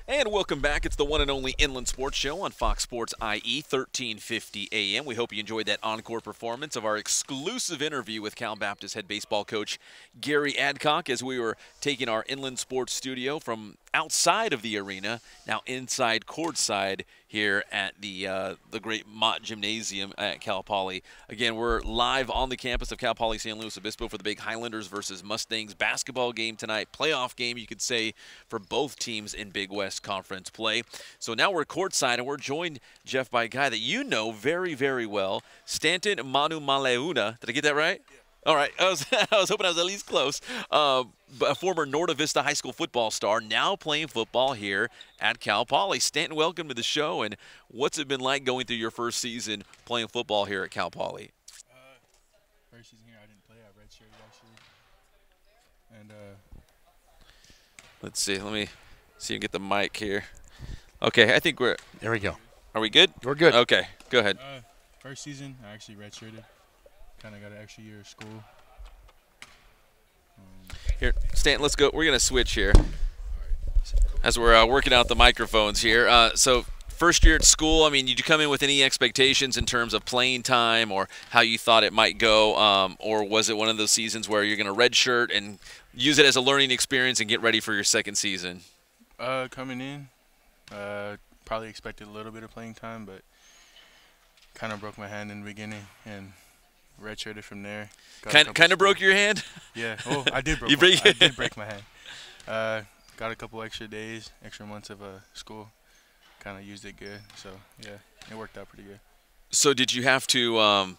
And welcome back. It's the one and only Inland Sports Show on Fox Sports IE, 1350 AM. We hope you enjoyed that encore performance of our exclusive interview with Cal Baptist head baseball coach Gary Adcock as we were taking our Inland Sports studio from outside of the arena, now inside courtside here at the great Mott Gymnasium at Cal Poly. Again, we're live on the campus of Cal Poly San Luis Obispo for the big Highlanders versus Mustangs basketball game tonight. Playoff game, you could say, for both teams in Big West Conference play. So now we're courtside, and we're joined, Jeff, by a guy that you know very, very well, Stanton Manu Maleuna. Did I get that right? All right, I was, I was hoping I was at least close. But a former Norta Vista High School football star, now playing football here at Cal Poly. Stanton, welcome to the show. And what's it been like going through your first season playing football here at Cal Poly? First season here, I didn't play. I redshirted actually. And Let's see. Let me see if I can get the mic here. Okay, I think we're. There we go. Are we good? We're good. Okay, go ahead. first season, I actually redshirted. Kind of got an extra year of school. Here, Stanton, let's go. We're going to switch here as we're working out the microphones here. So first year at school, I mean, did you come in with any expectations in terms of playing time or how you thought it might go? Or was it one of those seasons where you're going to redshirt and use it as a learning experience and get ready for your second season? Coming in, probably expected a little bit of playing time, but kind of broke my hand in the beginning and redshirted from there. Kind of broke your hand? Yeah. Oh, I did You break I did break my hand. Got a couple extra days, extra months of school. Kind of used it good. So, yeah, it worked out pretty good. So did you have to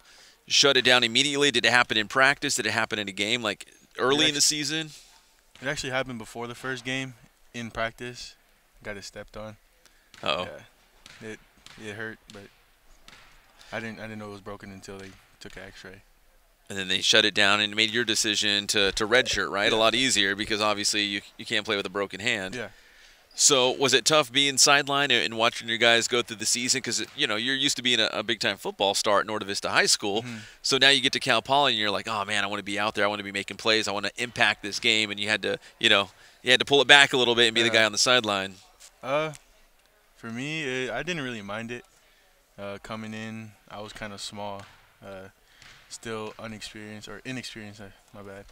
shut it down immediately? Did it happen in practice? Did it happen in a game, like early in the season? It actually happened before the first game in practice. Got it stepped on. Uh-oh. Yeah. It hurt, but I didn't know it was broken until they took an X-ray. And then they shut it down and made your decision to redshirt, right? Yeah. A lot easier because obviously you can't play with a broken hand. Yeah. So was it tough being sidelined and watching your guys go through the season? Because, you know, you're used to being a big-time football star at Norta Vista High School. Mm-hmm. So now you get to Cal Poly and you're like, oh, man, I want to be out there. I want to be making plays. I want to impact this game. And you had to, you had to pull it back a little bit and be the guy on the sideline. For me, I didn't really mind it. Coming in, I was kind of small. Still inexperienced, my bad.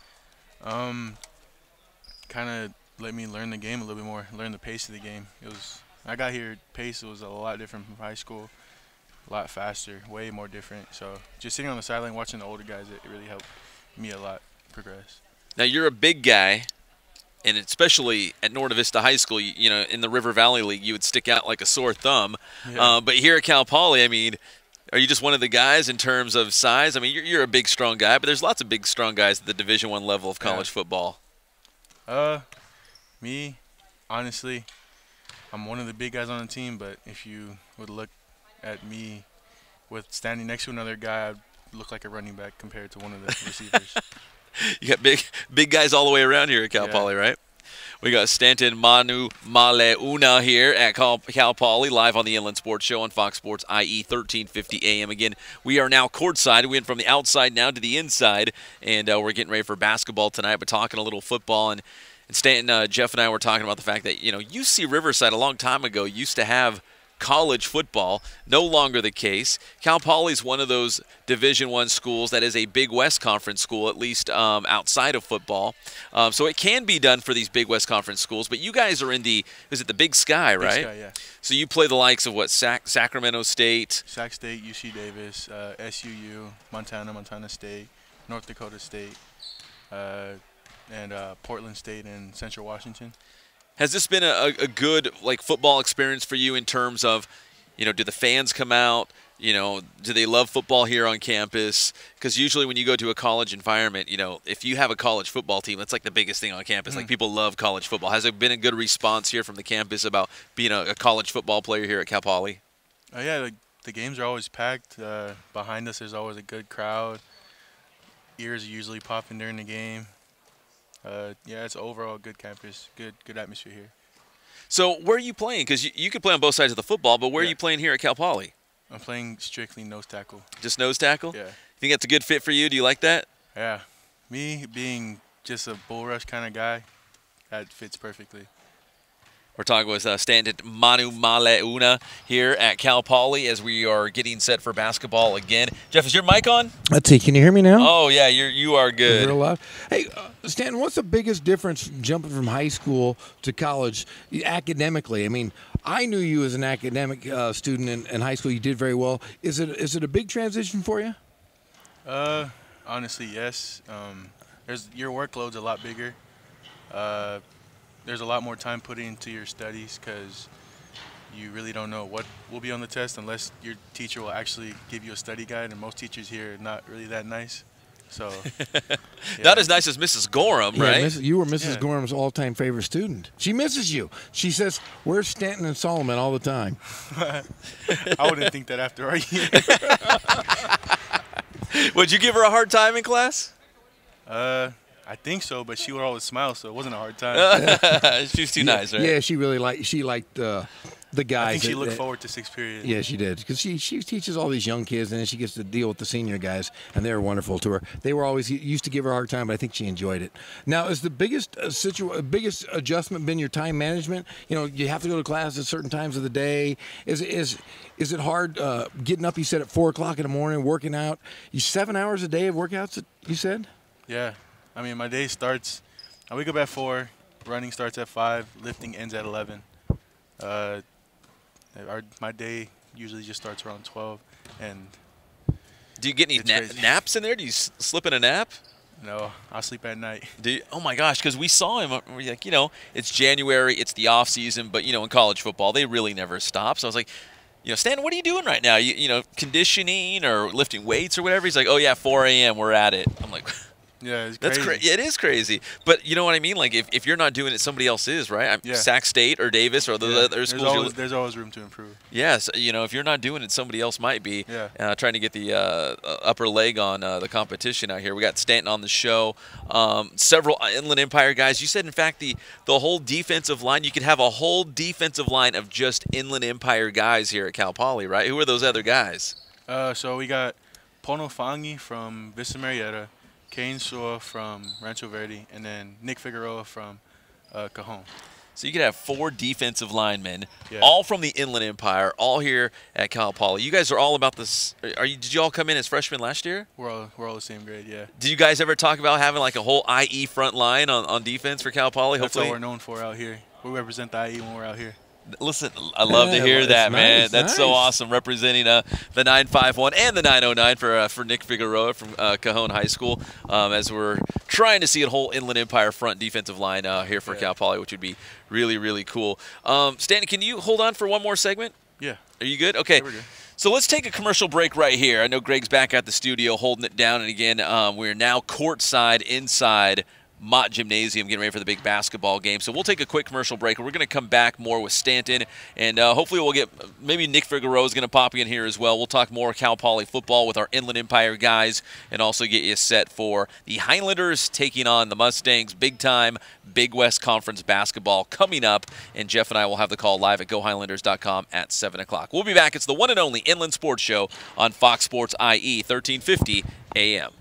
Kind of let me learn the game a little bit more, learn the pace of the game. I got here, pace was a lot different from high school, a lot faster, way more different. So just sitting on the sideline watching the older guys, it really helped me a lot progress. Now you're a big guy, and especially at Norta Vista High School, you know, in the River Valley League, you would stick out like a sore thumb. Yeah. But here at Cal Poly, I mean, are you just one of the guys in terms of size? I mean, you're a big, strong guy, but there's lots of big, strong guys at the Division I level of college football. Me, honestly, I'm one of the big guys on the team, but if you would look at me with standing next to another guy, I'd look like a running back compared to one of the receivers. You got big guys all the way around here at Cal Poly, right? We got Stanton Manu Maleuna here at Cal Poly, live on the Inland Sports Show on Fox Sports IE, 1350 AM. Again, we are now courtside. We went from the outside now to the inside, and we're getting ready for basketball tonight, but talking a little football. And Stanton, Jeff and I were talking about the fact that, UC Riverside a long time ago used to have college football. No longer the case. Cal Poly is one of those Division I schools that is a Big West Conference school, at least outside of football. So it can be done for these Big West Conference schools. But you guys are in the Big Sky, right? Big Sky, yeah. So you play the likes of what, Sacramento State? Sac State, UC Davis, SUU, Montana State, North Dakota State, and Portland State and Central Washington. Has this been a good football experience for you in terms of, do the fans come out? Do they love football here on campus? Because usually when you go to a college environment, if you have a college football team, that's like the biggest thing on campus. Like people love college football. Has there been a good response here from the campus about being a college football player here at Cal Poly? Yeah, the games are always packed. Behind us, there's always a good crowd. Ears are usually popping during the game. Yeah, it's overall a good campus, good atmosphere here. So where are you playing? Because you could play on both sides of the football, but where are you playing here at Cal Poly? I'm playing strictly nose tackle. Just nose tackle? Yeah. You think that's a good fit for you? Do you like that? Yeah. Me being just a bull rush kind of guy, that fits perfectly. We're talking with Stanton Manu Maleuna here at Cal Poly as we are getting set for basketball again. Jeff, is your mic on? Let's see. Can you hear me now? Oh, yeah, you are good. Real loud. Hey, Stanton, what's the biggest difference jumping from high school to college academically? I mean, I knew you as an academic student in high school. You did very well. Is it a big transition for you? Honestly, yes. Your workload's a lot bigger. There's a lot more time put into your studies because you really don't know what will be on the test unless your teacher will actually give you a study guide, and most teachers here are not really that nice. So, yeah. Not as nice as Mrs. Gorham, right? You were Mrs. Gorham's all-time favorite student. She misses you. She says, "Where's Stanton and Solomon?" all the time. I wouldn't think that after our year. Would you give her a hard time in class? I think so, but she would always smile, so it wasn't a hard time. She was too nice, right? Yeah, she really liked the guys. I think she looked forward to sixth period. Yeah, she did, because she teaches all these young kids, and then she gets to deal with the senior guys, and they're wonderful to her. They were always used to give her a hard time, but I think she enjoyed it. Now, is the biggest biggest adjustment been your time management? You know, you have to go to class at certain times of the day. Is it hard getting up? You said at 4 o'clock in the morning, working out. 7 hours a day of workouts. You said. Yeah. I mean, my day starts, I wake up at 4, running starts at 5, lifting ends at 11. My day usually just starts around 12. And do you get any naps in there? Do you slip in a nap? No, I sleep at night. Oh my gosh, because we saw him. We're like, it's January, it's the off season, but in college football they really never stop. So I was like, Stan, what are you doing right now? Conditioning or lifting weights or whatever? He's like, oh yeah, 4 a.m. we're at it. I'm like. Yeah, it's crazy. That's it is crazy. But you know what I mean? Like, if you're not doing it, somebody else is, right? Yeah. Sac State or Davis or the other schools. There's always room to improve. Yes. If you're not doing it, somebody else might be. Yeah. Trying to get the upper leg on the competition out here. We got Stanton on the show. Several Inland Empire guys. You said, in fact, the whole defensive line, you could have a whole defensive line of just Inland Empire guys here at Cal Poly, right? Who are those other guys? So we got Pono Fangi from Vista Marietta, Kane Sua from Rancho Verde, and then Nick Figueroa from Cajon. So you could have 4 defensive linemen, all from the Inland Empire, all here at Cal Poly. You guys are all about this. Did you all come in as freshmen last year? We're all the same grade, yeah. Did you guys ever talk about having like a whole IE front line on defense for Cal Poly? That's all we're known for out here. We represent the IE when we're out here. Listen, I love to hear that, man. Nice, That's so awesome, representing the 951 and the 909 for Nick Figueroa from Cajon High School, as we're trying to see a whole Inland Empire front defensive line here for Cal Poly, which would be really, really cool. Stanton, can you hold on for one more segment? Yeah. Are you good? Okay. Yeah, we're good. So let's take a commercial break right here. I know Greg's back at the studio holding it down, and again, we're now courtside inside Mott Gymnasium, getting ready for the big basketball game. So we'll take a quick commercial break, and we're going to come back more with Stanton, and hopefully we'll get maybe Nick Figueroa is going to pop in here as well. We'll talk more Cal Poly football with our Inland Empire guys, and also get you set for the Highlanders taking on the Mustangs. Big time Big West Conference basketball coming up, and Jeff and I will have the call live at GoHighlanders.com at 7 o'clock. We'll be back. It's the one and only Inland Sports Show on Fox Sports IE 1350 AM.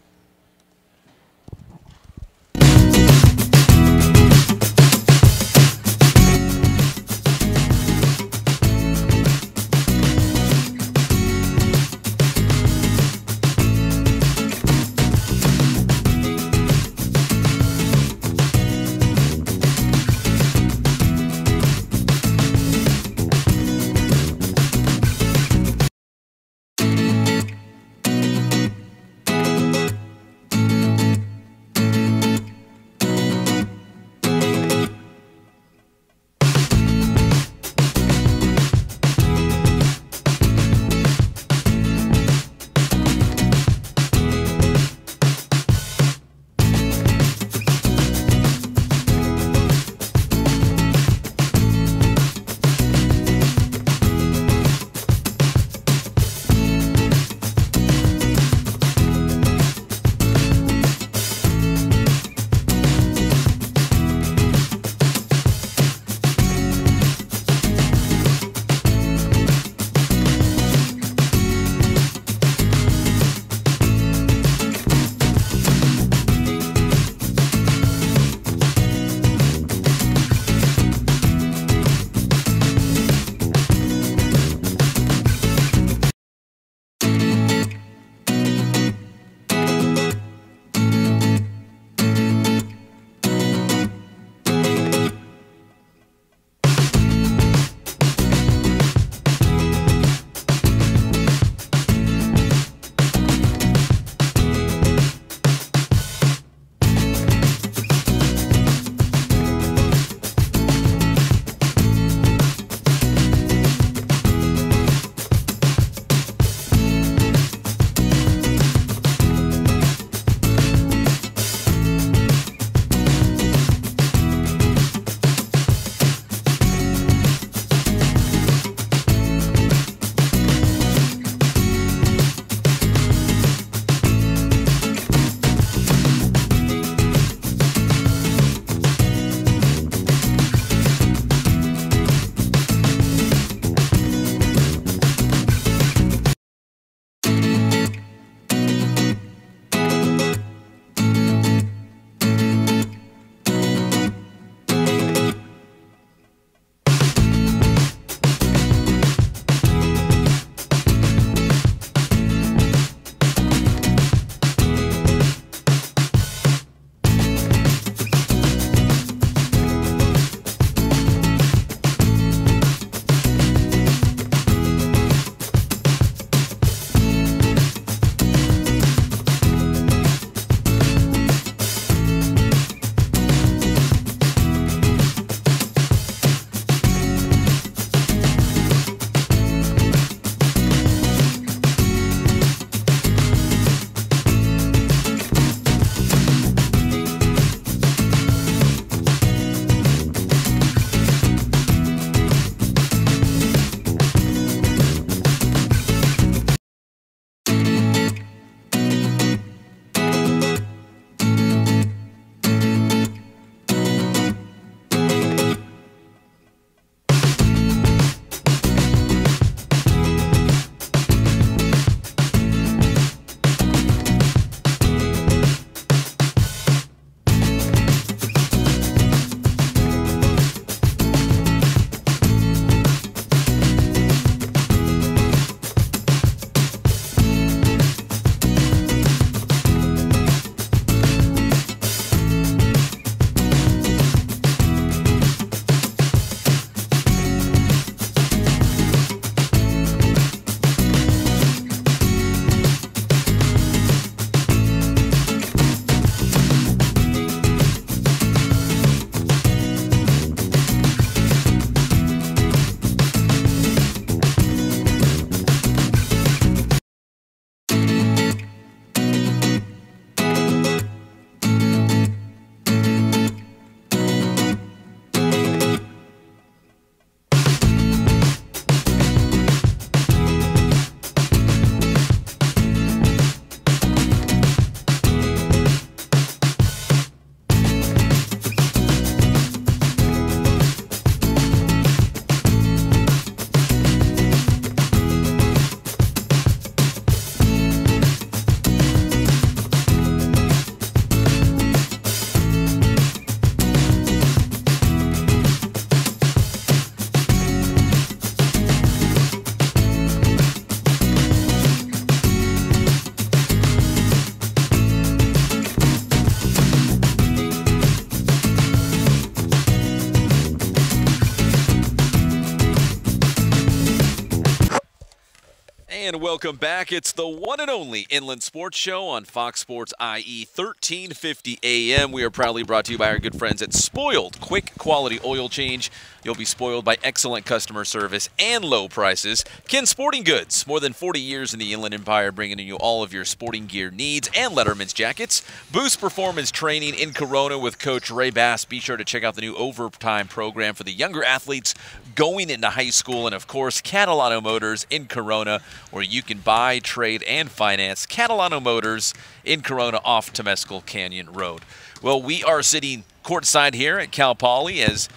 And welcome back. It's the one and only Inland Sports Show on Fox Sports IE 1350 AM. We are proudly brought to you by our good friends at Spoiled Quick Quality Oil Change. You'll be spoiled by excellent customer service and low prices. Ken Sporting Goods, more than 40 years in the Inland Empire, bringing you all of your sporting gear needs and Letterman's jackets. Boost Performance Training in Corona with Coach Ray Bass. Be sure to check out the new overtime program for the younger athletes going into high school. And, of course, Catalano Motors in Corona, where you can buy, trade, and finance. Catalano Motors in Corona off Temescal Canyon Road. Well, we are sitting courtside here at Cal Poly as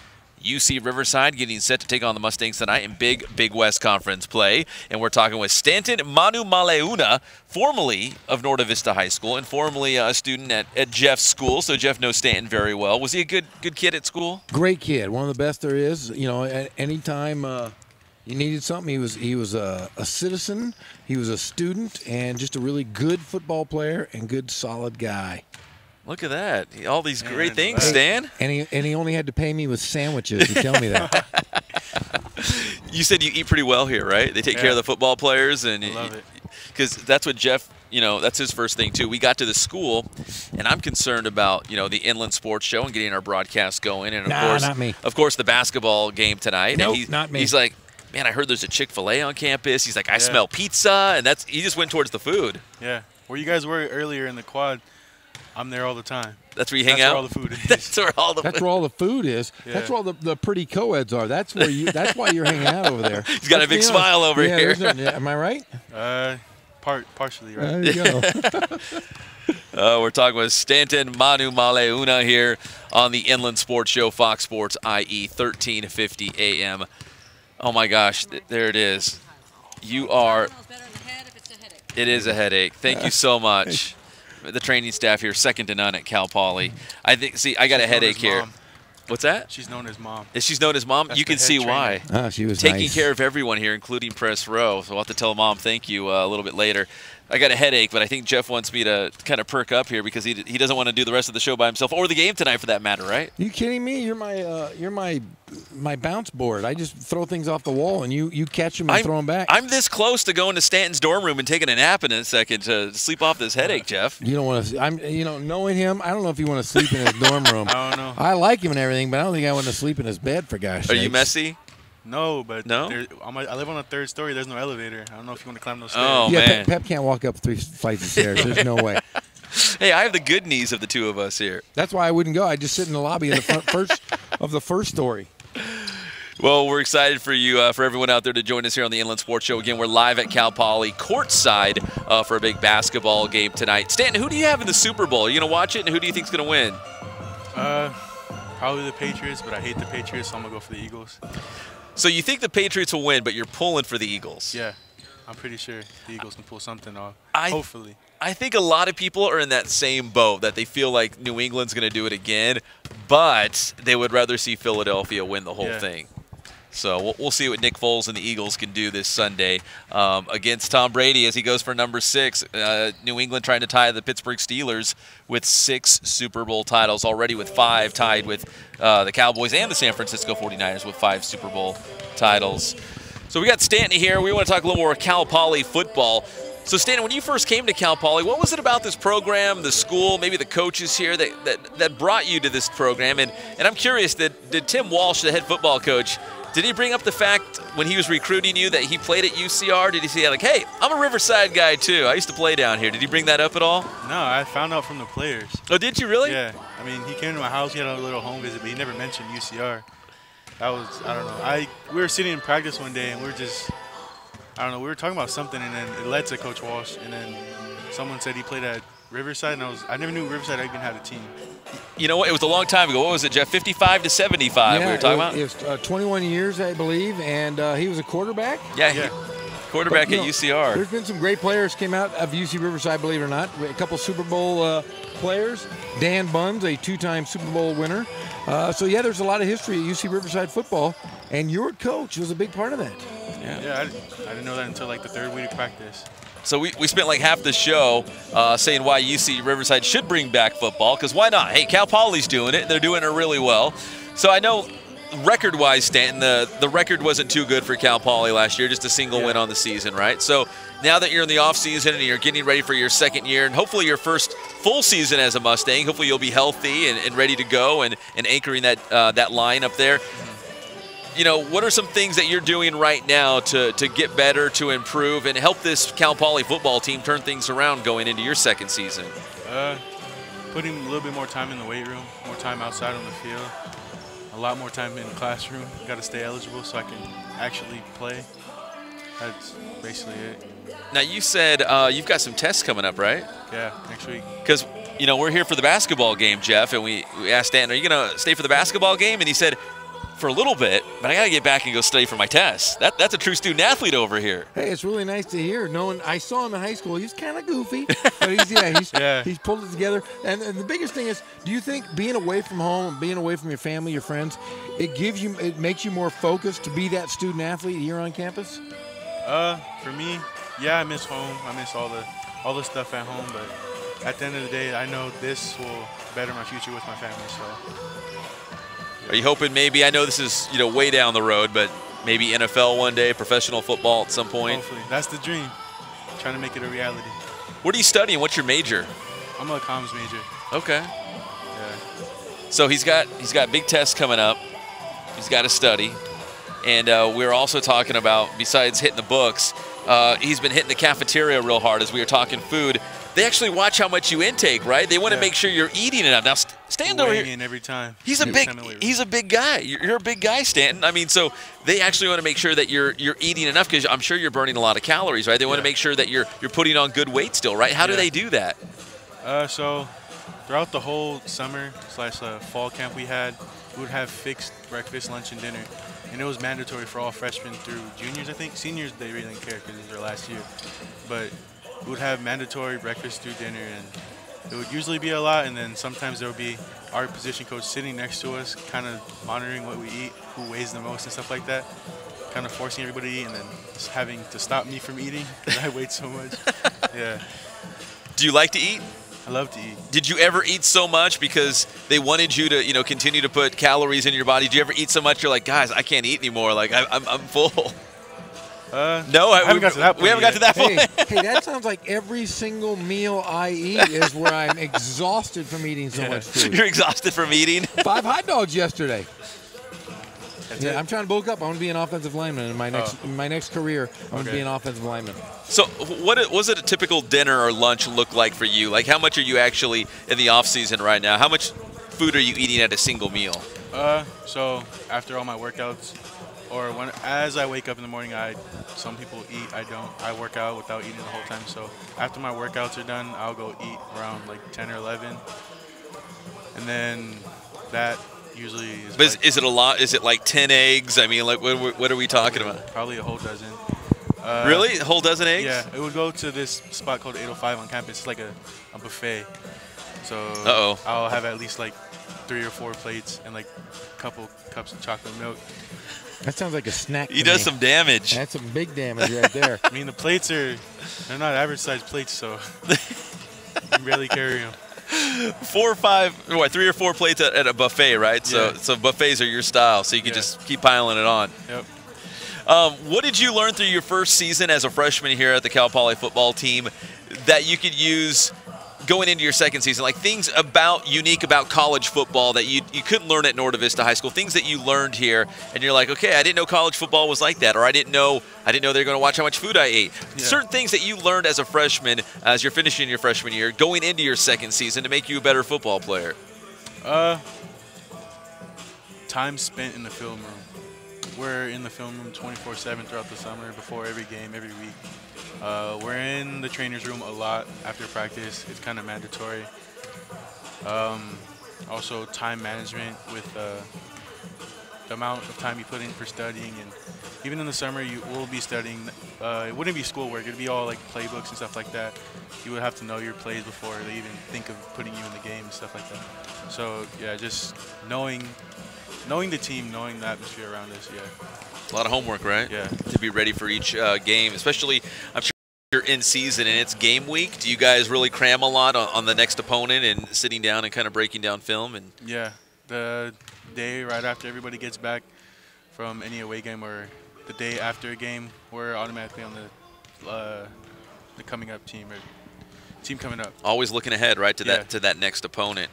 UC Riverside getting set to take on the Mustangs tonight in Big West Conference play. And we're talking with Stanton Manu Maleuna, formerly of Norte Vista High School and formerly a student at Jeff's school. So Jeff knows Stanton very well. Was he a good kid at school? Great kid. One of the best there is. You know, at any time you needed something, he was a citizen, he was a student, and just a really good football player and good, solid guy. Look at that. All these great things, Stan. And he only had to pay me with sandwiches to tell me that. You said you eat pretty well here, right? They take care of the football players. And I love it. Because that's what Jeff, that's his first thing, too. We got to the school, and I'm concerned about, the Inland Sports Show and getting our broadcast going. And, of course, the basketball game tonight. Nope, and not me. He's like, man, I heard there's a Chick-fil-A on campus. He's like, I smell pizza. And he just went towards the food. Yeah. Where you guys were earlier in the quad, I'm there all the time. That's where you hang out? That's where all the food is. That's where all the food is. Yeah. That's where all the pretty co-eds are. That's why you're hanging out over there. He's got a big smile over here. Am I right? Partially right. There you go. We're talking with Stanton Manu Maleuna here on the Inland Sports Show, Fox Sports IE 1350 AM. Oh my gosh, there it is. You are. It is a headache. Thank you so much. The training staff here, second to none at Cal Poly. I got a headache here. What's that? She's known as Mom. She's known as Mom? That's you can see why. Oh, she was taking care of everyone here, including press row. So I'll have to tell Mom thank you a little bit later. I got a headache, but I think Jeff wants me to kind of perk up here because he doesn't want to do the rest of the show by himself or the game tonight for that matter, right? You kidding me? You're my bounce board. I just throw things off the wall and you catch them and throw them back. I'm this close to going to Stanton's dorm room and taking a nap in a second to sleep off this headache, Jeff. You don't want to. Knowing him, I don't know if you want to sleep in his dorm room. I don't know. I like him and everything, but I don't think I want to sleep in his bed for gosh. Are you messy? No, but no? I live on the third story. There's no elevator. I don't know if you want to climb those stairs. Oh, yeah, man. Pep can't walk up 3 flights of stairs. There's no way. Hey, I have the good knees of the two of us here. That's why I wouldn't go. I just sit in the lobby of the first story. Well, we're excited for you, for everyone out there to join us here on the Inland Sports Show. Again, we're live at Cal Poly courtside for a big basketball game tonight. Stanton, who do you have in the Super Bowl? Are you going to watch it, and who do you think is going to win? Probably the Patriots, but I hate the Patriots, so I'm going to go for the Eagles. So you think the Patriots will win, but you're pulling for the Eagles? Yeah, I'm pretty sure the Eagles can pull something off, hopefully. I think a lot of people are in that same boat, that they feel like New England's going to do it again, but they would rather see Philadelphia win the whole thing. So we'll see what Nick Foles and the Eagles can do this Sunday against Tom Brady as he goes for number 6. New England trying to tie the Pittsburgh Steelers with 6 Super Bowl titles, already with 5 tied with the Cowboys and the San Francisco 49ers with 5 Super Bowl titles. So we got Stanton here. We want to talk a little more Cal Poly football. So, Stanton, when you first came to Cal Poly, what was it about this program, the school, maybe the coaches here that brought you to this program? And I'm curious, did Tim Walsh, the head football coach, did he bring up the fact when he was recruiting you that he played at UCR? Did he say, like, hey, I'm a Riverside guy, too. I used to play down here. Did he bring that up at all? No, I found out from the players. Oh, did you really? Yeah. I mean, he came to my house. He had a little home visit, but he never mentioned UCR. That was, I don't know. We were sitting in practice one day, and we were just, I don't know, we were talking about something, and then it led to Coach Walsh, and then someone said he played at Riverside, and I never knew Riverside even had a team. You know what? It was a long time ago. What was it, Jeff? 55 to 75 we were talking about? It was 21 years, I believe, and he was a quarterback. Yeah. Quarterback at UCR. There's been some great players came out of UC Riverside, believe it or not. A couple Super Bowl players. Dan Buns, a 2-time Super Bowl winner. So, there's a lot of history at UC Riverside football, and your coach was a big part of that. Yeah, I didn't know that until like the 3rd week of practice. So we spent like half the show saying why UC Riverside should bring back football, because why not? Hey, Cal Poly's doing it. They're doing it really well. So I know record-wise, Stanton, the record wasn't too good for Cal Poly last year, just a single win on the season, right? So now that you're in the off-season and you're getting ready for your second year and hopefully your first full season as a Mustang, hopefully you'll be healthy and ready to go and anchoring that line up there. You know, what are some things that you're doing right now to get better, to improve, and help this Cal Poly football team turn things around going into your second season? Putting a little bit more time in the weight room, more time outside on the field, a lot more time in the classroom. Got to stay eligible so I can actually play. That's basically it. Now, you said you've got some tests coming up, right? Yeah, next week. Because, you know, we're here for the basketball game, Jeff, and we asked Dan, are you going to stay for the basketball game? And he said, for a little bit, but I got to get back and go study for my test. That's a true student athlete over here. Hey, it's really nice to hear. Knowing I saw him in high school, he's kind of goofy, but he's pulled it together. And the biggest thing is, do you think being away from home, being away from your family, your friends, it makes you more focused to be that student athlete here on campus? For me, yeah, I miss home. I miss all the stuff at home. But at the end of the day, I know this will better my future with my family. So. Are you hoping maybe, I know this is, you know, way down the road, but maybe NFL one day, professional football at some point? Hopefully. That's the dream. Trying to make it a reality. What are you studying? What's your major? I'm a comms major. Okay. Yeah. So he's got big tests coming up. He's got to study. And we're also talking about, besides hitting the books, he's been hitting the cafeteria real hard as we were talking food. They actually watch how much you intake, right? They want to make sure you're eating enough. Now, stand over here. In every time. He's a big guy. You're a big guy, Stanton. I mean, so they actually want to make sure that you're eating enough because I'm sure you're burning a lot of calories, right? They want to make sure that you're putting on good weight still, right? How do they do that? So throughout the whole summer / fall camp we would have fixed breakfast, lunch, and dinner. And it was mandatory for all freshmen through juniors, I think. Seniors, they really didn't care because it was their last year. But we would have mandatory breakfast through dinner, and it would usually be a lot, and then sometimes there would be our position coach sitting next to us, kind of monitoring what we eat, who weighs the most and stuff like that, kind of forcing everybody to eat, and then just having to stop me from eating because I weighed so much. Yeah. Do you like to eat? I love to eat. Did you ever eat so much because they wanted you to, you know, continue to put calories in your body? Did you ever eat so much you're like, guys, I can't eat anymore. Like, I'm full. No, we haven't got to that point. Hey, that sounds like every single meal I eat is where I'm exhausted from eating so much food. You're exhausted from eating? 5 hot dogs yesterday. That's Yeah, it? I'm trying to bulk up. I want to be an offensive lineman in my next career. I want to be an offensive lineman. So what was it a typical dinner or lunch look like for you? Like, how much are you actually in the off season right now? How much food are you eating at a single meal? So after all my workouts, or as I wake up in the morning, some people eat, I don't. I work out without eating the whole time. So after my workouts are done, I'll go eat around like 10 or 11, and then that usually is. But is it a lot? Is it like 10 eggs? I mean, like what are we talking about? Probably a whole dozen. Really? A whole dozen eggs? Yeah, it would go to this spot called 805 on campus. It's like a buffet. So I'll have at least like 3 or 4 plates and like a couple cups of chocolate milk. That sounds like a snack. He does some damage. That's some big damage right there. I mean, the plates they're not average size plates, so you can barely carry them. 4 or 5, 3 or 4 plates at a buffet, right? Yeah. So buffets are your style, so you can just keep piling it on. Yep. What did you learn through your first season as a freshman here at the Cal Poly football team that you could use going into your second season? Like things unique about college football that you couldn't learn at Norte Vista High School, things that you learned here, and you're like, okay, I didn't know college football was like that, or I didn't know they were going to watch how much food I ate. Yeah. Certain things that you learned as a freshman, as you're finishing your freshman year, going into your second season to make you a better football player. Time spent in the film room. We're in the film room 24/7 throughout the summer, before every game, every week. We're in the trainer's room a lot after practice. It's kind of mandatory. Also, time management with the amount of time you put in for studying, and even in the summer, you will be studying. It wouldn't be schoolwork; it'd be all like playbooks and stuff like that. You would have to know your plays before they even think of putting you in the game and stuff like that. So yeah, just knowing the team, knowing the atmosphere around us, yeah. A lot of homework, right? Yeah. To be ready for each game, especially, I'm sure you're in season and it's game week. Do you guys really cram a lot on the next opponent and sitting down and kind of breaking down film? And yeah, The day right after everybody gets back from any away game or the day after a game, we're automatically on the coming up team or team coming up. Always looking ahead, right, to that next opponent.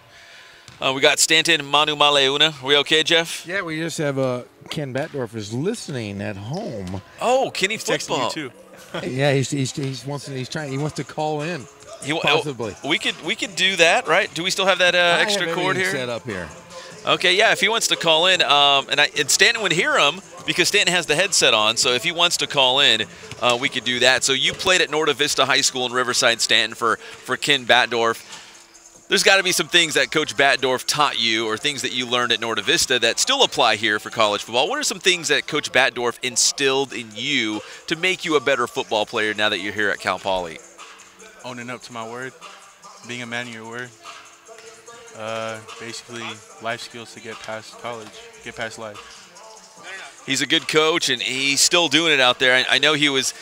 We got Stanton Manu Maleuna. Are we okay, Jeff? Yeah, we just have Ken Batdorf is listening at home. Oh, Kenny He's texting football. you too. Yeah, he wants to call in. Possibly. We could do that, right? Do we still have that extra cord here? Set up here. Okay, yeah. If he wants to call in, and Stanton would hear him because Stanton has the headset on. So if he wants to call in, we could do that. So you played at Norta Vista High School in Riverside, Stanton, for Ken Batdorf. There's got to be some things that Coach Batdorf taught you or things that you learned at Norta Vista that still apply here for college football. What are some things that Coach Batdorf instilled in you to make you a better football player now that you're here at Cal Poly? Owning up to my word, being a man of your word. Basically, life skills to get past college, get past life. He's a good coach, and he's still doing it out there. I know he was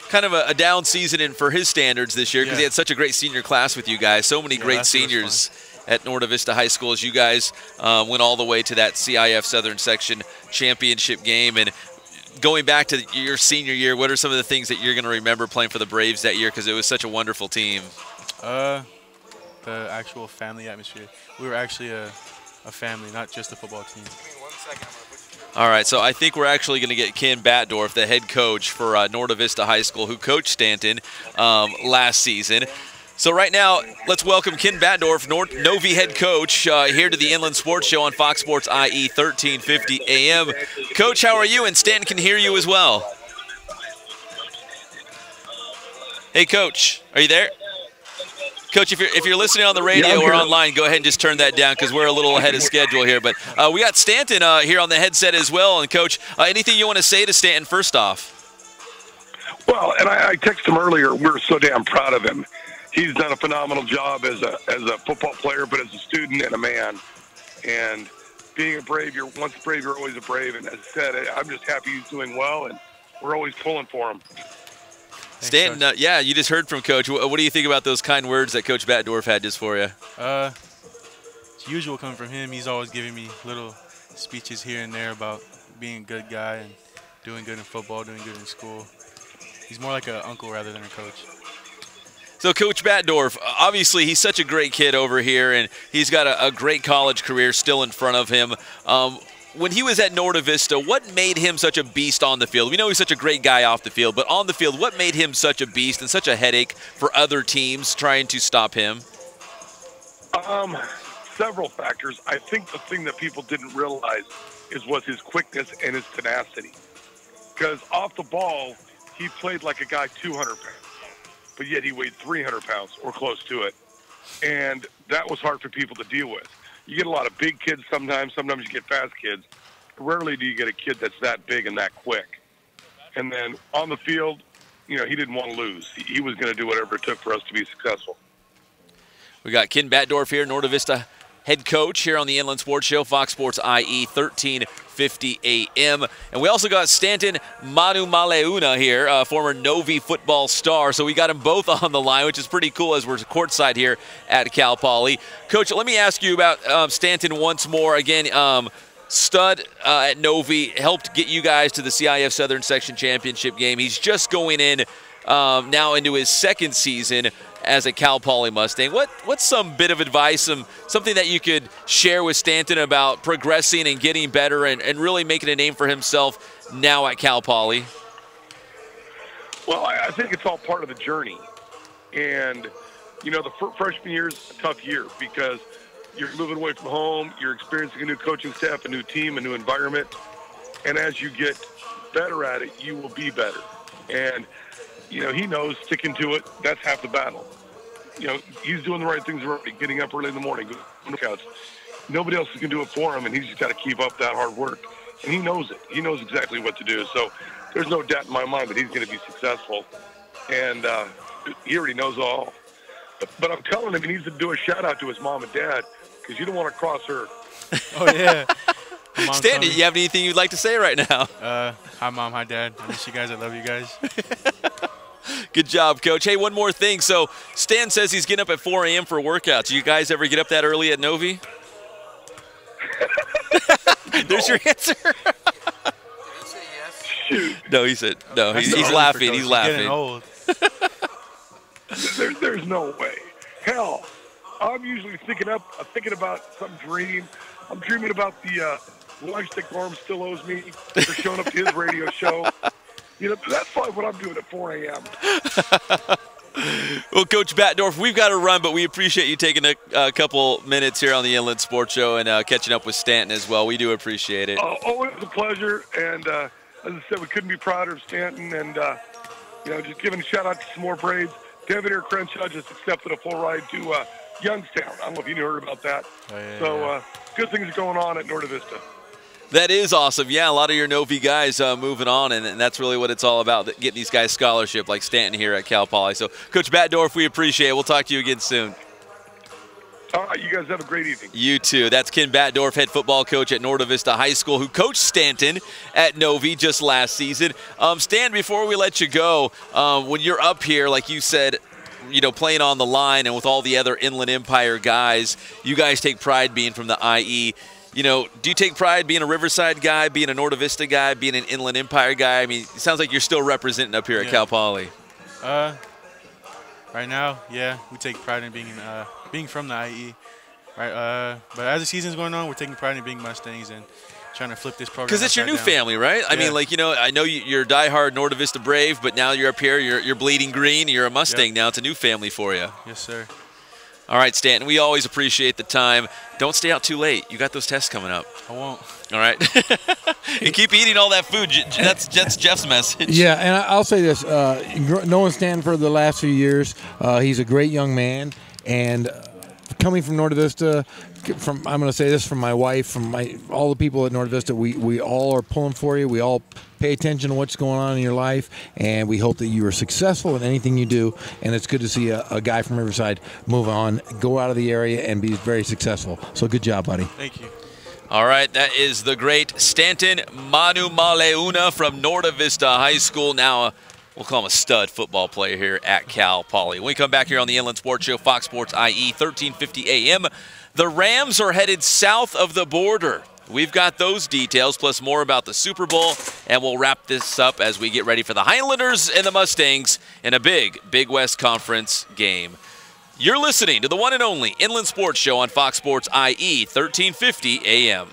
kind of a down season for his standards this year because he had such a great senior class with you guys. So many great seniors at Norta Vista High School as you guys went all the way to that CIF Southern Section championship game. And going back to your senior year, what are some of the things that you're going to remember playing for the Braves that year because it was such a wonderful team? The actual family atmosphere. We were actually a family, not just a football team. All right, so I think we're actually going to get Ken Batdorf, the head coach for Norta Vista High School, who coached Stanton last season. So right now, let's welcome Ken Batdorf, Novi head coach, here to the Inland Sports Show on Fox Sports IE 1350 AM. Coach, how are you? And Stanton can hear you as well. Hey, Coach, are you there? Coach, if you're listening on the radio or online, go ahead and just turn that down because we're a little ahead of schedule here. But we got Stanton here on the headset as well. And, Coach, anything you want to say to Stanton first off? Well, and I texted him earlier. We're so damn proud of him. He's done a phenomenal job as a football player, but as a student and a man. And being a Brave, you're once a Brave, you're always a Brave. And as I said, I'm just happy he's doing well, and we're always pulling for him. Stanton, yeah, you just heard from Coach. What do you think about those kind words that Coach Batdorf had just for you? It's usual coming from him. He's always giving me little speeches here and there about being a good guy and doing good in football, doing good in school. He's more like an uncle rather than a coach. So, Coach Batdorf, obviously he's such a great kid over here, and he's got a great college career still in front of him. When he was at Norta Vista, what made him such a beast on the field? We know he's such a great guy off the field, but on the field, what made him such a beast and such a headache for other teams trying to stop him? Several factors. I think the thing that people didn't realize was his quickness and his tenacity. Because off the ball, he played like a guy 200 pounds, but yet he weighed 300 pounds or close to it. And that was hard for people to deal with. You get a lot of big kids sometimes. Sometimes you get fast kids. Rarely do you get a kid that's that big and that quick. And then on the field, he didn't want to lose. He was going to do whatever it took for us to be successful. We got Ken Batdorf here, Norta Vista head coach here on the Inland Sports Show, Fox Sports IE 1350 AM. And we also got Stanton Manu Maleuna here, former Novi football star. So we got them both on the line, which is pretty cool as we're courtside here at Cal Poly. Coach, let me ask you about Stanton once more. Again, stud at Novi, helped get you guys to the CIF Southern Section Championship game. He's just going in now into his second season as a Cal Poly Mustang. What's some bit of advice, something that you could share with Stanton about progressing and getting better and really making a name for himself now at Cal Poly? Well, I think it's all part of the journey. And, the freshman year is a tough year because you're moving away from home, you're experiencing a new coaching staff, a new team, a new environment. And as you get better at it, you will be better. And he knows sticking to it, that's half the battle. He's doing the right things already, getting up early in the morning, going to workouts. Nobody else is going to do it for him, and he's just got to keep up that hard work. And he knows it. He knows exactly what to do. So there's no doubt in my mind that he's going to be successful. And he already knows all. But I'm telling him he needs to do a shout-out to his mom and dad because you don't want to cross her. Oh, yeah. Stanton, do you have anything you'd like to say right now? Hi, Mom. Hi, Dad. I miss you guys. I love you guys. Good job, Coach. Hey, one more thing. So Stan says he's getting up at 4 a.m. for workouts. You guys ever get up that early at Novi? There's your answer. Shoot. No, he said no. That's He's the laughing. Coach. He's Getting laughing. old. There's no way. Hell, I'm usually thinking about some dream. I'm dreaming about the lunch that Gorm still owes me for showing up to his radio show. That's probably what I'm doing at 4 a.m. Well, Coach Batdorf, we've got to run, but we appreciate you taking a couple minutes here on the Inland Sports Show and catching up with Stanton as well. We do appreciate it. Always a pleasure, and as I said, we couldn't be prouder of Stanton, and just giving a shout out to some more Braves. Devin Crenshaw just accepted a full ride to Youngstown. I don't know if you heard about that. Oh, yeah, So good things are going on at Norte Vista. That is awesome. Yeah, a lot of your Novi guys moving on, and that's really what it's all about, getting these guys scholarship like Stanton here at Cal Poly. So, Coach Batdorf, we appreciate it. We'll talk to you again soon. All right, you guys have a great evening. You too. That's Ken Batdorf, head football coach at Norte Vista High School, who coached Stanton at Novi just last season. Stan, before we let you go, when you're up here, like you said, playing on the line and with all the other Inland Empire guys, you guys take pride being from the IE. Do you take pride being a Riverside guy, being a Norte Vista guy, being an Inland Empire guy? I mean, it sounds like you're still representing up here at Cal Poly. Right now, yeah, we take pride in being from the IE. Right, but as the season's going on, we're taking pride in being Mustangs and trying to flip this program. Because it's your new down. family, right? I mean, I know you're a diehard Norte Vista Brave, but now you're up here, you're bleeding green, you're a Mustang now. It's a new family for you. Yes, sir. All right, Stanton, we always appreciate the time. Don't stay out too late. You got those tests coming up. I won't. All right. And keep eating all that food. That's Jeff's message. Yeah, and I'll say this. Knowing Stanton for the last few years, he's a great young man. And coming from Norte Vista, I'm going to say this from my wife, from all the people at Norte Vista, we all are pulling for you. We all pay attention to what's going on in your life, and we hope that you are successful in anything you do. And it's good to see a guy from Riverside move on, go out of the area, and be very successful. So good job, buddy. Thank you. All right, that is the great Stanton Manu Maleuna from Norte Vista High School. Now, we'll call him a stud football player here at Cal Poly. When we come back here on the Inland Sports Show, Fox Sports IE, 1350 AM, the Rams are headed south of the border. We've got those details, plus more about the Super Bowl, and we'll wrap this up as we get ready for the Highlanders and the Mustangs in a big West Conference game. You're listening to the one and only Inland Sports Show on Fox Sports IE, 1350 AM.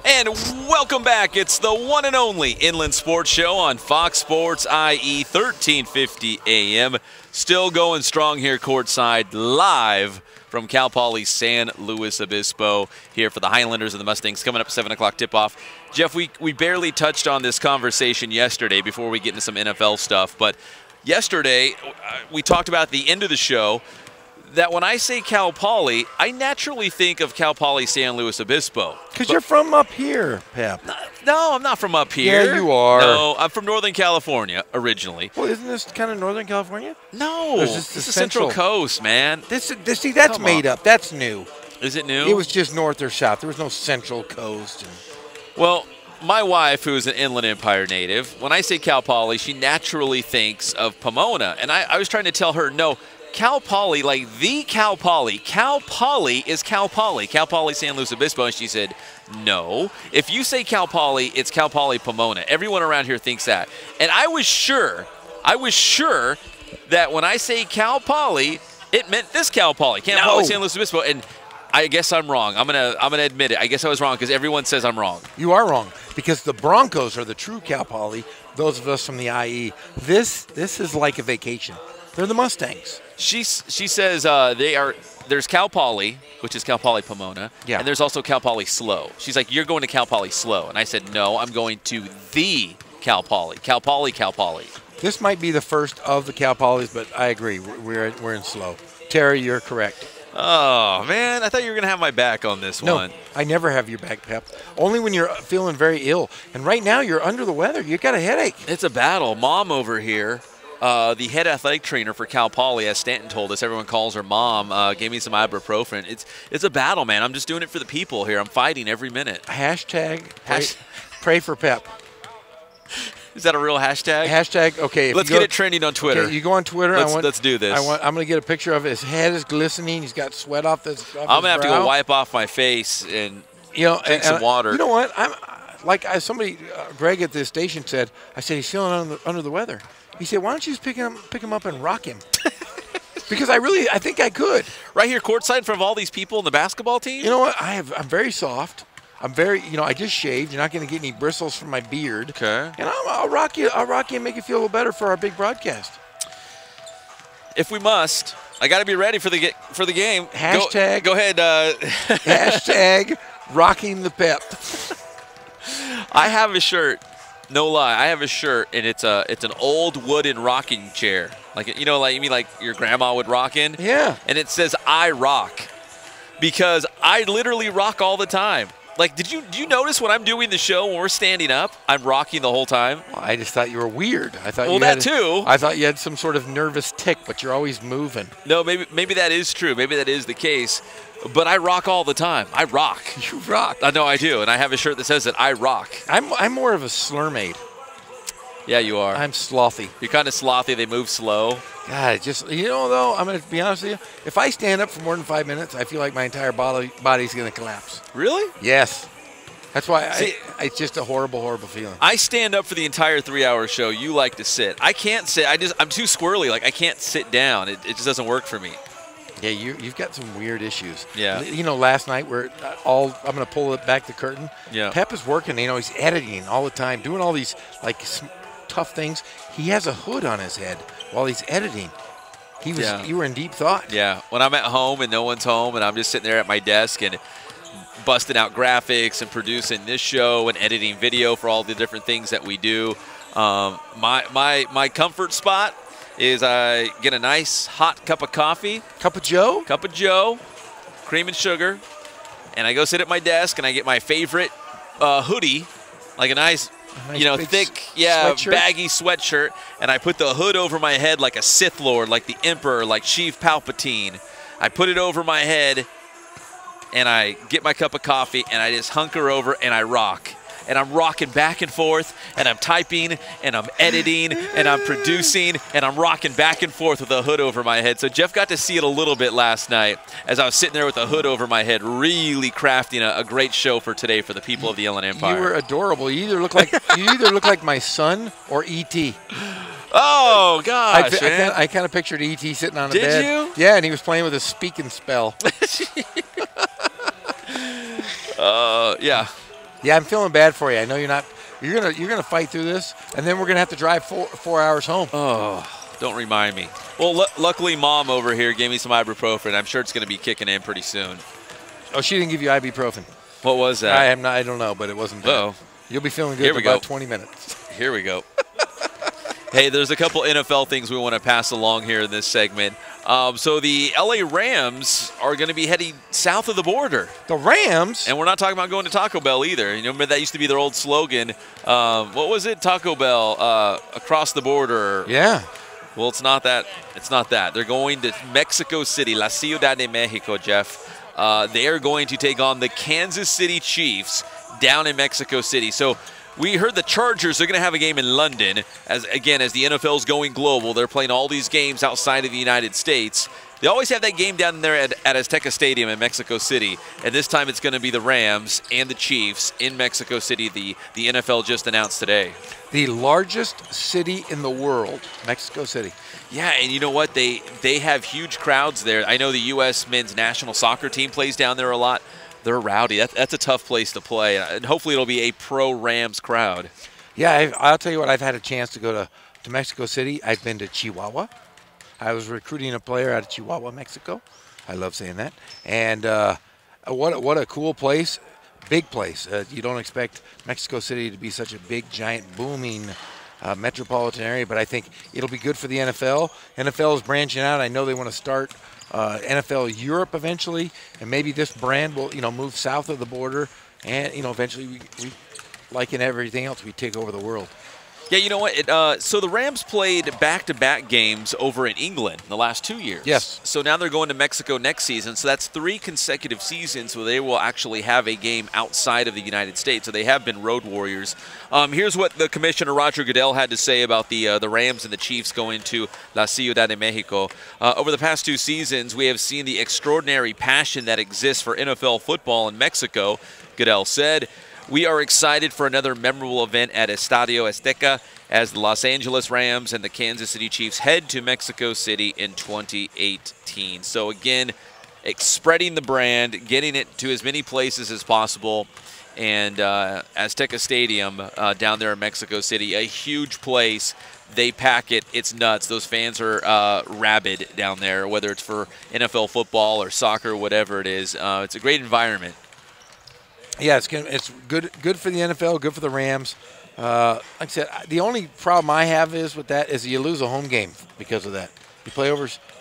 And welcome back. It's the one and only Inland Sports Show on Fox Sports IE 1350 AM. Still going strong here courtside, live from Cal Poly San Luis Obispo here for the Highlanders and the Mustangs. Coming up 7 o'clock tip-off. Jeff, we barely touched on this conversation yesterday before we get into some NFL stuff, but yesterday we talked about at the end of the show that when I say Cal Poly, I naturally think of Cal Poly San Luis Obispo. Because you're from up here, Pep. No, I'm not from up here. Yeah, you are. No, I'm from Northern California originally. Well, isn't this kind of Northern California? No, Or is this this the is Central Central? Coast, man. See, that's Come made on. up. That's new. Is it new? It was just north or south. There was no Central Coast. Well, my wife, who is an Inland Empire native, when I say Cal Poly, she naturally thinks of Pomona. And I was trying to tell her, no, Cal Poly, like the Cal Poly is Cal Poly San Luis Obispo. And she said, no. If you say Cal Poly, it's Cal Poly Pomona. Everyone around here thinks that. And I was sure that when I say Cal Poly, it meant this Cal Poly San Luis Obispo. And I guess I'm wrong. I'm gonna admit it. I guess I was wrong because everyone says I'm wrong. You are wrong because the Broncos are the true Cal Poly. Those of us from the IE, this is like a vacation. They're the Mustangs. She says there's Cal Poly, which is Cal Poly Pomona, Yeah. and there's also Cal Poly Slow. She's like, you're going to Cal Poly Slow, and I said no, I'm going to the Cal Poly. This might be the first of the Cal Polys, but I agree. We're in slow. Terry, you're correct. Oh man, I thought you were gonna have my back on this one. No, I never have your back, Pep. Only when you're feeling very ill. And right now you're under the weather. You got a headache. It's a battle. Mom over here, the head athletic trainer for Cal Poly, as Stanton told us, everyone calls her Mom, gave me some ibuprofen. It's a battle, man. I'm just doing it for the people here. I'm fighting every minute. Hashtag pray for Pep. Is that a real hashtag? Hashtag, okay. Let's get it trending on Twitter. Okay, you go on Twitter. Let's do this. I'm going to get a picture of his head is glistening. He's got sweat off his I'm going to have to go wipe off my face and drink some water. You know what? Greg at the station said, I said, he's feeling under the weather. He said, why don't you just pick him up and rock him? Because I think I could. Right here courtside in front of all these people in the basketball team? You know what? I'm very soft. I'm very, I just shaved. You're not going to get any bristles from my beard. Okay. And I'll rock you. I'll rock you and make you feel a little better for our big broadcast. If we must, I got to be ready for the game. Hashtag. Go ahead. Hashtag rocking the Pep. I have a shirt. No lie, I have a shirt, and it's an old wooden rocking chair, like you mean like your grandma would rock in. Yeah. And it says I rock, because I literally rock all the time. Like, do you notice when I'm doing the show when we're standing up, I'm rocking the whole time? Well, I just thought you were weird. I thought too. I thought you had some sort of nervous tick, but you're always moving. No, maybe that is true. Maybe that is the case. But I rock all the time. I rock. You rock. I know I do, and I have a shirt that says that I rock. I'm more of a slurmade. Yeah, you are. I'm slothy. You're kind of slothy. They move slow. God, though, I'm going to be honest with you. If I stand up for more than 5 minutes, I feel like my entire body's going to collapse. Really? Yes. That's why it's just a horrible, horrible feeling. I stand up for the entire 3-hour show. You like to sit. I can't sit. I'm too squirrely. Like, I can't sit down. It just doesn't work for me. Yeah, you've got some weird issues. Yeah. Last night I'm going to pull it back the curtain. Yeah. Pep is working. He's editing all the time, doing all these tough things. He has a hood on his head while he's editing. You were in deep thought. Yeah. When I'm at home and no one's home and I'm just sitting there at my desk and busting out graphics and producing this show and editing video for all the different things that we do, my comfort spot is I get a nice hot cup of coffee. Cup of Joe, cream and sugar, and I go sit at my desk and I get my favorite hoodie, like a nice thick, sweatshirt. Baggy sweatshirt, and I put the hood over my head like a Sith Lord, like the Emperor, like Sheev Palpatine. I put it over my head, and I get my cup of coffee, and I just hunker over and I rock. And I'm rocking back and forth, and I'm typing, and I'm editing, and I'm producing, and I'm rocking back and forth with a hood over my head. So Jeff got to see it a little bit last night as I was sitting there with a hood over my head, really crafting a great show for today for the people of the Inland Empire. You were adorable. You either look like my son or E.T. Oh, gosh, man. I kind of pictured E.T. sitting on a Did bed. you? Yeah, and he was playing with a speaking spell. Yeah. Yeah, I'm feeling bad for you. I know you're not. You're gonna fight through this, and then we're gonna have to drive 4 hours home. Oh, don't remind me. Well, luckily, Mom over here gave me some ibuprofen. I'm sure it's going to be kicking in pretty soon. Oh, she didn't give you ibuprofen. What was that? I am not. I don't know, but it wasn't bad. Uh-oh. You'll be feeling good in about 20 minutes. Here we go. Hey, there's a couple NFL things we want to pass along here in this segment. So the LA Rams are going to be heading south of the border. The Rams? And we're not talking about going to Taco Bell either. You remember that used to be their old slogan. What was it? Taco Bell across the border. Yeah. Well, it's not that. It's not that. They're going to Mexico City, La Ciudad de Mexico, Jeff. They are going to take on the Kansas City Chiefs down in Mexico City. So we heard the Chargers are going to have a game in London. As the NFL is going global, they're playing all these games outside of the United States. They always have that game down there at Azteca Stadium in Mexico City, and this time it's going to be the Rams and the Chiefs in Mexico City. The NFL just announced today. The largest city in the world, Mexico City. Yeah, and you know what? They have huge crowds there. I know the U.S. men's national soccer team plays down there a lot. They're rowdy. That's a tough place to play, and hopefully it'll be a pro-Rams crowd. Yeah, I'll tell you what, I've had a chance to go to Mexico City. I've been to Chihuahua. I was recruiting a player out of Chihuahua, Mexico. I love saying that. And what a cool place, big place. You don't expect Mexico City to be such a big, giant, booming metropolitan area, but I think it'll be good for the NFL. NFL is branching out. I know they want to start NFL Europe eventually, and maybe this brand will, move south of the border, and eventually we like in everything else, we take over the world. Yeah, you know what? So the Rams played back-to-back games over in England in the last 2 years. Yes. So now they're going to Mexico next season. So that's 3 consecutive seasons where they will actually have a game outside of the United States. So they have been road warriors. Here's what the commissioner, Roger Goodell, had to say about the Rams and the Chiefs going to La Ciudad de Mexico. Over the past 2 seasons, we have seen the extraordinary passion that exists for NFL football in Mexico, Goodell said. We are excited for another memorable event at Estadio Azteca as the Los Angeles Rams and the Kansas City Chiefs head to Mexico City in 2018. So again, spreading the brand, getting it to as many places as possible, and Azteca Stadium down there in Mexico City, a huge place. They pack it. It's nuts. Those fans are rabid down there, whether it's for NFL football or soccer, or whatever it is. It's a great environment. Yeah, it's good for the NFL, good for the Rams. Like I said, the only problem I have with that is you lose a home game because of that. You play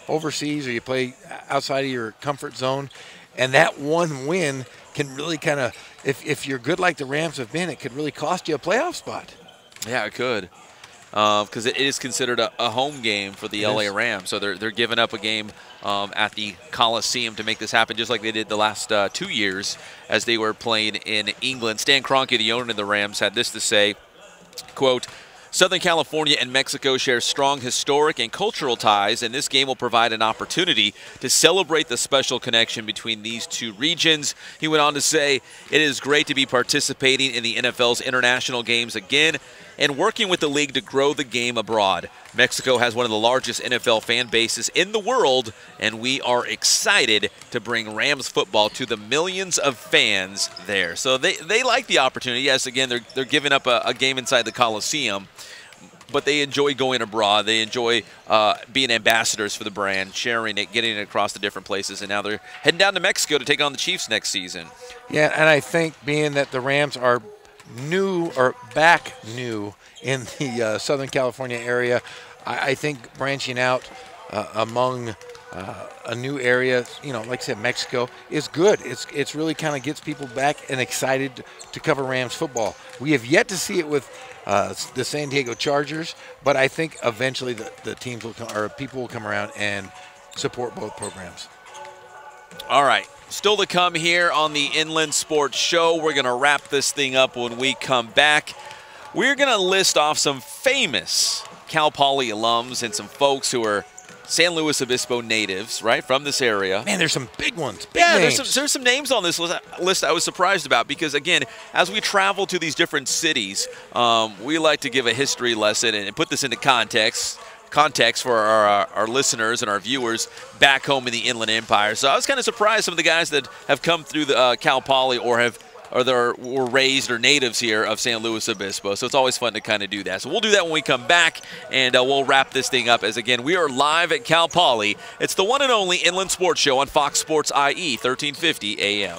overseas or you play outside of your comfort zone, and that one win can really kind of, if you're good like the Rams have been, it could really cost you a playoff spot. Yeah, it could. Because it is considered a home game for the LA Rams. So they're giving up a game at the Coliseum to make this happen, just like they did the last 2 years as they were playing in England. Stan Kroenke, the owner of the Rams, had this to say, quote, Southern California and Mexico share strong historic and cultural ties, and this game will provide an opportunity to celebrate the special connection between these 2 regions. He went on to say, it is great to be participating in the NFL's international games again and working with the league to grow the game abroad. Mexico has one of the largest NFL fan bases in the world, and we are excited to bring Rams football to the millions of fans there. So they like the opportunity. Yes, again, they're giving up a game inside the Coliseum, but they enjoy going abroad. They enjoy being ambassadors for the brand, sharing it, getting it across the different places, and now they're heading down to Mexico to take on the Chiefs next season. Yeah, and I think being that the Rams are new in the Southern California area, I think branching out among a new area, like I said, Mexico, is good. It's really kind of gets people back and excited to cover Rams football. We have yet to see it with the San Diego Chargers, but I think eventually the teams will come, or people will come around and support both programs. All right. Still to come here on the Inland Sports Show. We're going to wrap this thing up when we come back. We're going to list off some famous Cal Poly alums and some folks who are San Luis Obispo natives, right, from this area. Man, there's some big ones. Big names. There's some names on this list I was surprised about because, again, as we travel to these different cities, we like to give a history lesson and put this into context for our listeners and our viewers back home in the Inland Empire. So I was kind of surprised some of the guys that have come through the Cal Poly or have were raised or natives here of San Luis Obispo. So it's always fun to kind of do that. So we'll do that when we come back, and we'll wrap this thing up. As again, we are live at Cal Poly. It's the one and only Inland Sports Show on Fox Sports IE 1350 AM.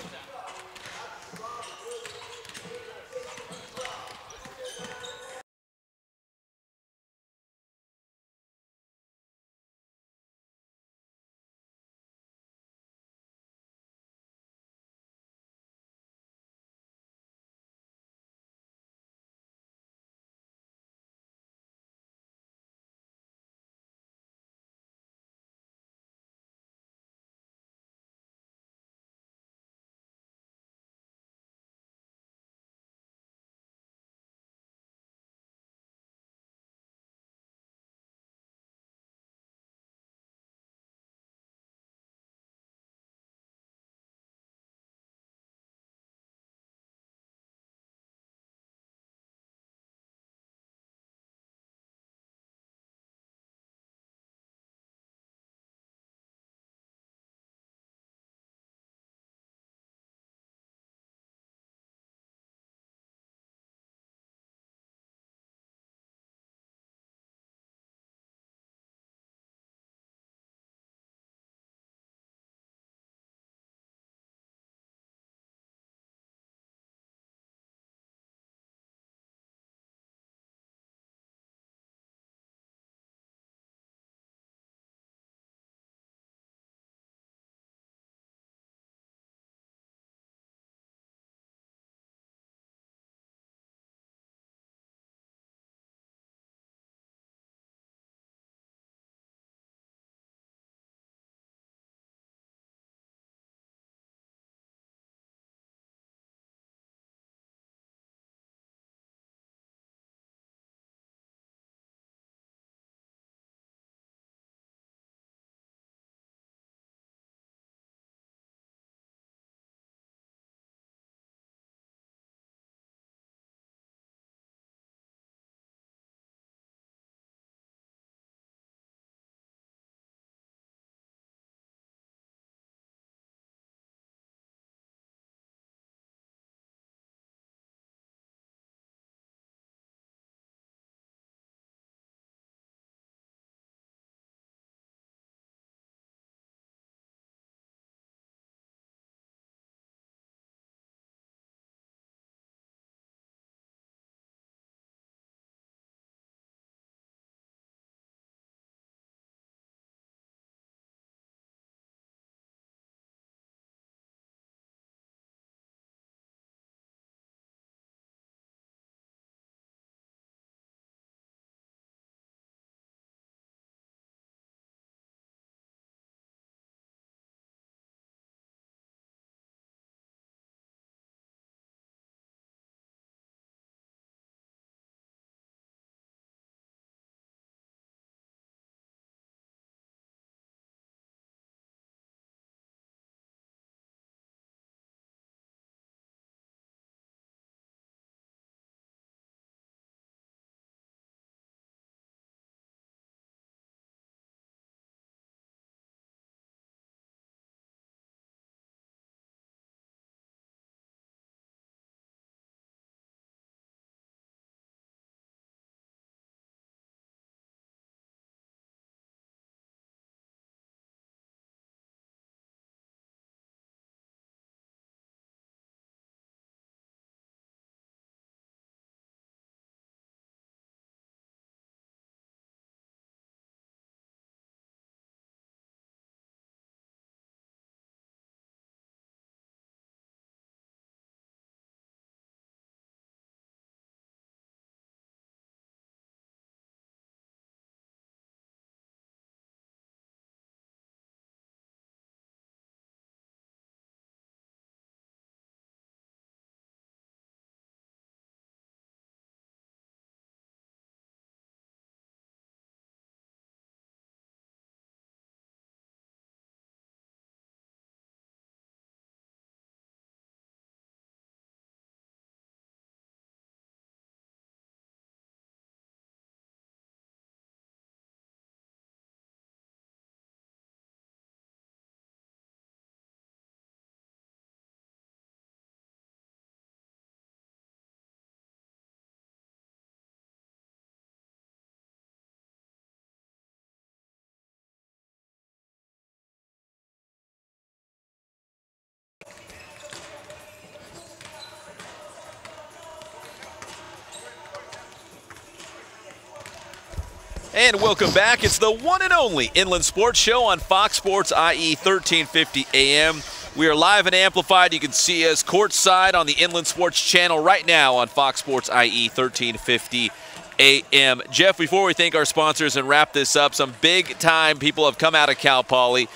And welcome back. It's the one and only Inland Sports Show on Fox Sports IE 1350 AM. We are live and amplified. You can see us courtside on the Inland Sports channel right now on Fox Sports IE 1350 AM. Jeff, before we thank our sponsors and wrap this up, some big-time people have come out of Cal Poly.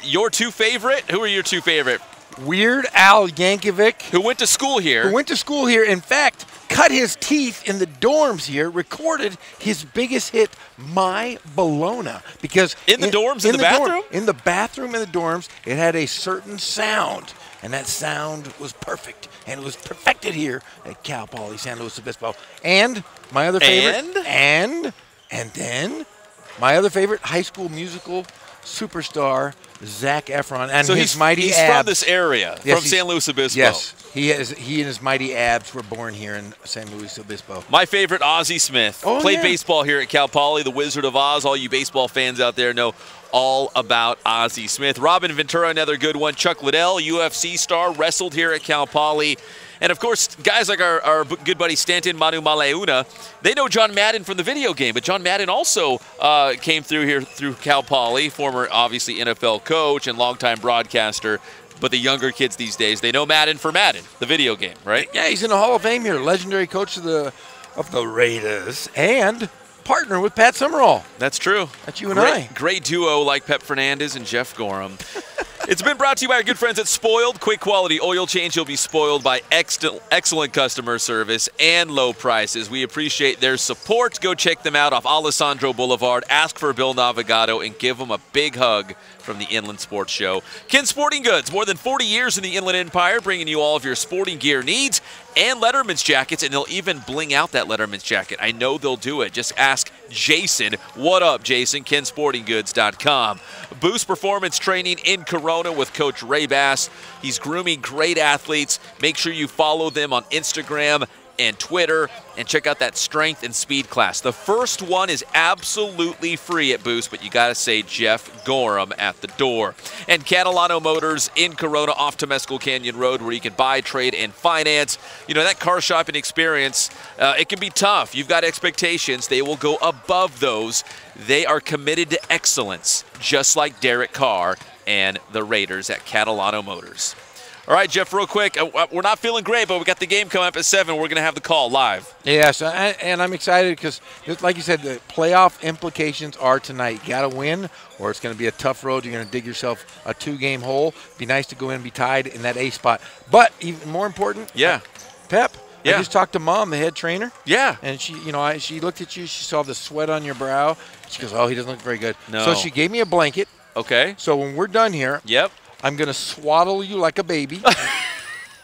Your two favorite? Who are your two favorite? Weird Al Yankovic. Who went to school here. Who went to school here. In fact, cut his teeth in the dorms here, recorded his biggest hit, My Bologna. Because in the dorms, in the bathroom? In the bathroom in the dorms, it had a certain sound, and that sound was perfect. And it was perfected here at Cal Poly San Luis Obispo. And my other favorite, and then my other favorite, High School Musical superstar, Zac Efron, and so his mighty abs. He's from this area, yes, from San Luis Obispo. Yes, he and his mighty abs were born here in San Luis Obispo. My favorite, Ozzie Smith. Played baseball here at Cal Poly, the Wizard of Oz. All you baseball fans out there know all about Ozzie Smith. Robin Ventura, another good one. Chuck Liddell, UFC star, wrestled here at Cal Poly. And, of course, guys like our good buddy Stanton Manu Maleuna, they know John Madden from the video game. But John Madden also came through here through Cal Poly, former, obviously, NFL coach and longtime broadcaster. But the younger kids these days, they know Madden for Madden, the video game, right? Yeah, he's in the Hall of Fame here. Legendary coach of the Raiders and partner with Pat Summerall. That's true. That's you and I. Great duo like Pep Fernandez and Jeff Gorham. It's been brought to you by our good friends at Spoiled. Quick quality oil change. You'll be spoiled by excellent customer service and low prices. We appreciate their support. Go check them out off Alessandro Boulevard. Ask for Bill Navigado and give them a big hug from the Inland Sports Show. Ken Sporting Goods, more than 40 years in the Inland Empire, bringing you all of your sporting gear needs and Letterman's jackets, and they'll even bling out that Letterman's jacket. I know they'll do it. Just ask Jason. What up, Jason? KenSportingGoods.com. Boost Performance Training in Corona with Coach Ray Bass. He's grooming great athletes. Make sure you follow them on Instagram and Twitter, and check out that strength and speed class. The first one is absolutely free at Boost, but you got to say Jeff Gorham at the door. And Catalano Motors in Corona off Temescal Canyon Road, where you can buy, trade, and finance. You know, that car shopping experience, it can be tough. You've got expectations. They will go above those. They are committed to excellence, just like Derek Carr and the Raiders at Catalano Motors. All right, Jeff, real quick, we're not feeling great, but we got the game coming up at 7. We're going to have the call live. Yes, and I'm excited because, like you said, the playoff implications are tonight. You got to win, or it's going to be a tough road. You're going to dig yourself a 2-game hole. Be nice to go in and be tied in that A spot. But even more important, Pep. Yeah. I just talked to Mom, the head trainer. Yeah. And she, she looked at you. She saw the sweat on your brow. She goes, "Oh, he doesn't look very good." No. So she gave me a blanket. Okay. So when we're done here, I'm going to swaddle you like a baby.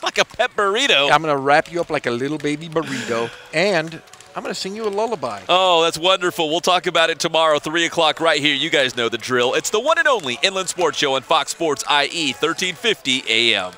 Like a pet burrito. I'm going to wrap you up like a little baby burrito. And I'm going to sing you a lullaby. Oh, that's wonderful. We'll talk about it tomorrow, 3 o'clock right here. You guys know the drill. It's the one and only Inland Sports Show on Fox Sports IE 1350 AM.